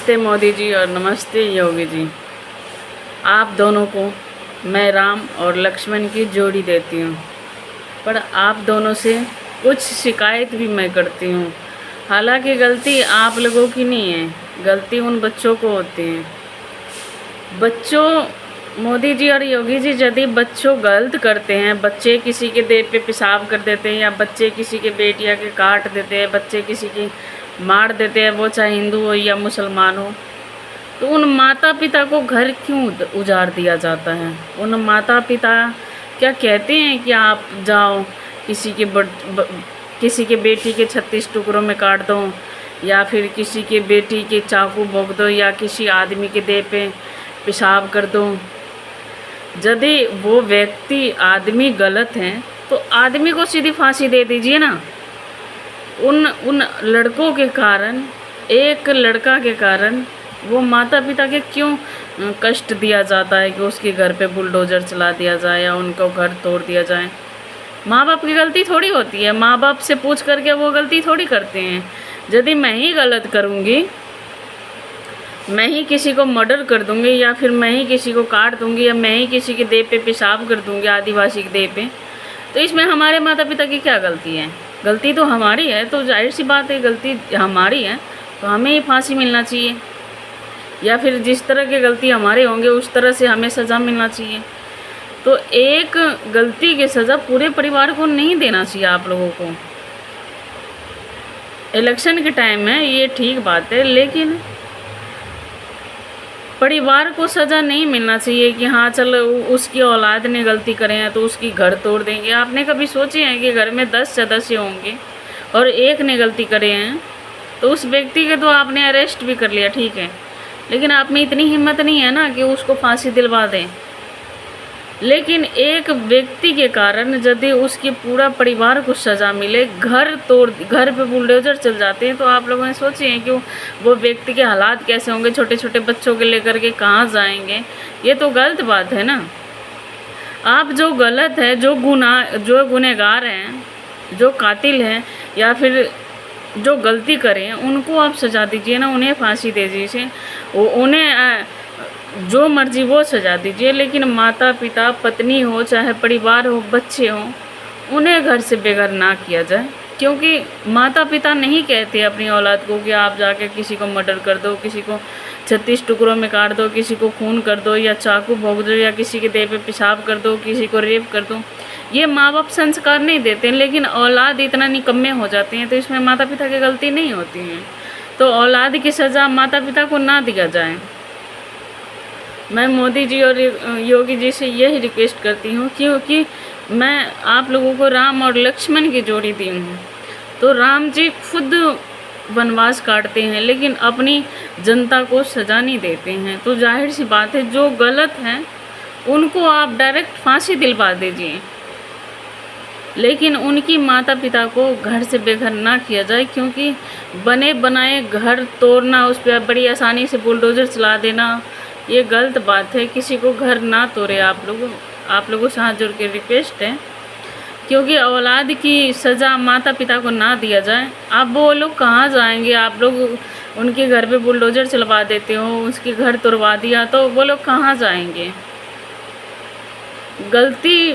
नमस्ते मोदी जी और नमस्ते योगी जी। आप दोनों को मैं राम और लक्ष्मण की जोड़ी देती हूँ, पर आप दोनों से कुछ शिकायत भी मैं करती हूँ। हालांकि गलती आप लोगों की नहीं है, गलती उन बच्चों को होती है। बच्चों, मोदी जी और योगी जी, यदि बच्चों गलत करते हैं, बच्चे किसी के देह पे पेशाब कर देते हैं, या बच्चे किसी के बेटिया के काट देते हैं, बच्चे किसी की मार देते हैं, वो चाहे हिंदू हो या मुसलमान हो, तो उन माता पिता को घर क्यों उजाड़ दिया जाता है? उन माता पिता क्या कहते हैं कि आप जाओ किसी के बेटी के 36 टुकड़ों में काट दो, या फिर किसी के बेटी के चाकू भोंक दो, या किसी आदमी के देह पे पेशाब कर दो? यदि वो व्यक्ति आदमी गलत हैं तो आदमी को सीधी फांसी दे दीजिए ना। उन लड़कों के कारण, एक लड़का के कारण वो माता पिता के क्यों कष्ट दिया जाता है कि उसके घर पे बुलडोज़र चला दिया जाए या उनको घर तोड़ दिया जाए? माँ बाप की गलती थोड़ी होती है, माँ बाप से पूछ करके वो गलती थोड़ी करते हैं। यदि मैं ही गलत करूँगी, मैं ही किसी को मर्डर कर दूँगी, या फिर मैं ही किसी को काट दूँगी, या मैं ही किसी के देह पे पेशाब कर दूँगी, आदिवासी के देह पे, तो इसमें हमारे माता पिता की क्या गलती है? गलती तो हमारी है, तो जाहिर सी बात है गलती हमारी है, तो हमें ही फांसी मिलना चाहिए, या फिर जिस तरह की गलती हमारे होंगे उस तरह से हमें सज़ा मिलना चाहिए। तो एक गलती की सज़ा पूरे परिवार को नहीं देना चाहिए आप लोगों को। इलेक्शन के टाइम है, ये ठीक बात है, लेकिन परिवार को सज़ा नहीं मिलना चाहिए कि हाँ चल उसकी औलाद ने गलती करे हैं तो उसकी घर तोड़ देंगे। आपने कभी सोचे हैं कि घर में 10 सदस्य होंगे और एक ने गलती करे हैं तो उस व्यक्ति के तो आपने अरेस्ट भी कर लिया, ठीक है, लेकिन आप में इतनी हिम्मत नहीं है ना कि उसको फांसी दिलवा दें। लेकिन एक व्यक्ति के कारण यदि उसके पूरा परिवार को सज़ा मिले, घर पे बुलडोज़र चल जाते हैं, तो आप लोगों ने सोचे हैं कि वो व्यक्ति के हालात कैसे होंगे? छोटे छोटे बच्चों के लेकर के कहाँ जाएंगे? ये तो गलत बात है ना। आप जो गलत है, जो गुनहगार हैं, जो कातिल हैं, या फिर जो गलती करें, उनको आप सज़ा दीजिए ना, उन्हें फांसी दे दीजिए, उन्हें जो मर्जी वो सजा दीजिए। लेकिन माता पिता, पत्नी हो, चाहे परिवार हो, बच्चे हों, उन्हें घर से बेघर ना किया जाए। क्योंकि माता पिता नहीं कहते अपनी औलाद को कि आप जाके किसी को मर्डर कर दो, किसी को 36 टुकड़ों में काट दो, किसी को खून कर दो, या चाकू भोंक दो, या किसी के देह पे पेशाब कर दो, किसी को रेप कर दो। ये माँ बाप संस्कार नहीं देते, लेकिन औलाद इतना निकम्मे हो जाते हैं, तो इसमें माता पिता की गलती नहीं होती है। तो औलाद की सज़ा माता पिता को ना दिया जाए। मैं मोदी जी और योगी जी से यही रिक्वेस्ट करती हूँ, क्योंकि मैं आप लोगों को राम और लक्ष्मण की जोड़ी दी हूँ। तो राम जी खुद वनवास काटते हैं, लेकिन अपनी जनता को सज़ा नहीं देते हैं। तो जाहिर सी बात है, जो गलत हैं उनको आप डायरेक्ट फांसी दिलवा दीजिए, लेकिन उनकी माता पिता को घर से बेघर ना किया जाए। क्योंकि बने बनाए घर तोड़ना, उस पर बड़ी आसानी से बुलडोज़र चला देना, ये गलत बात है। किसी को घर ना तोड़े। आप लोगों से हाथ जोड़ के रिक्वेस्ट है, क्योंकि औलाद की सज़ा माता पिता को ना दिया जाए। अब वो लोग कहाँ जाएंगे? आप लोग उनके घर पे बुलडोज़र चलवा देते हो, उसके घर तोड़वा दिया, तो वो लोग कहाँ जाएंगे? गलती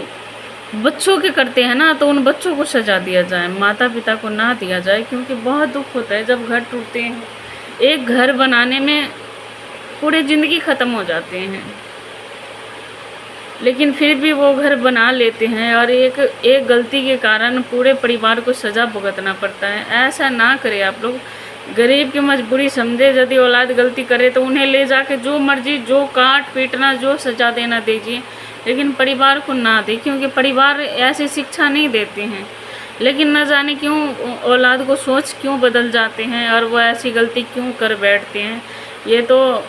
बच्चों के करते हैं ना, तो उन बच्चों को सज़ा दिया जाए, माता पिता को ना दिया जाए। क्योंकि बहुत दुख होता है जब घर टूटते हैं। एक घर बनाने में पूरी ज़िंदगी ख़त्म हो जाते हैं, लेकिन फिर भी वो घर बना लेते हैं, और एक गलती के कारण पूरे परिवार को सज़ा भुगतना पड़ता है। ऐसा ना करें आप लोग। गरीब की मजबूरी समझे। यदि औलाद गलती करे तो उन्हें ले जाके जो मर्जी, जो काट पीटना, जो सज़ा देना दीजिए, लेकिन परिवार को ना दे। क्योंकि परिवार ऐसी शिक्षा नहीं देते हैं, लेकिन न जाने क्यों औलाद को सोच क्यों बदल जाते हैं, और वो ऐसी गलती क्यों कर बैठते हैं, ये तो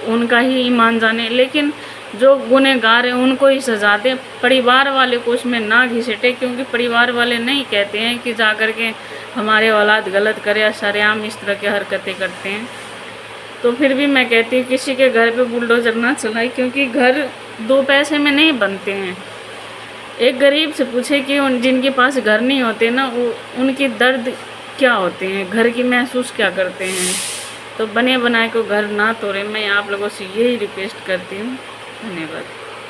उनका ही ईमान जाने। लेकिन जो गुनहगार हैं उनको ही सजा दें, परिवार वाले को उसमें ना घिसेटे। क्योंकि परिवार वाले नहीं कहते हैं कि जा कर के हमारे औलाद गलत करे या सरेआम इस तरह की हरकतें करते हैं। तो फिर भी मैं कहती हूँ किसी के घर पे बुलडोज़र ना चलाए, क्योंकि घर 2 पैसे में नहीं बनते हैं। एक गरीब से पूछे कि जिनके पास घर नहीं होते ना, उनकी दर्द क्या होते हैं, घर की महसूस क्या करते हैं। तो बने बनाए को घर ना तोड़े, मैं आप लोगों से यही रिक्वेस्ट करती हूँ। धन्यवाद।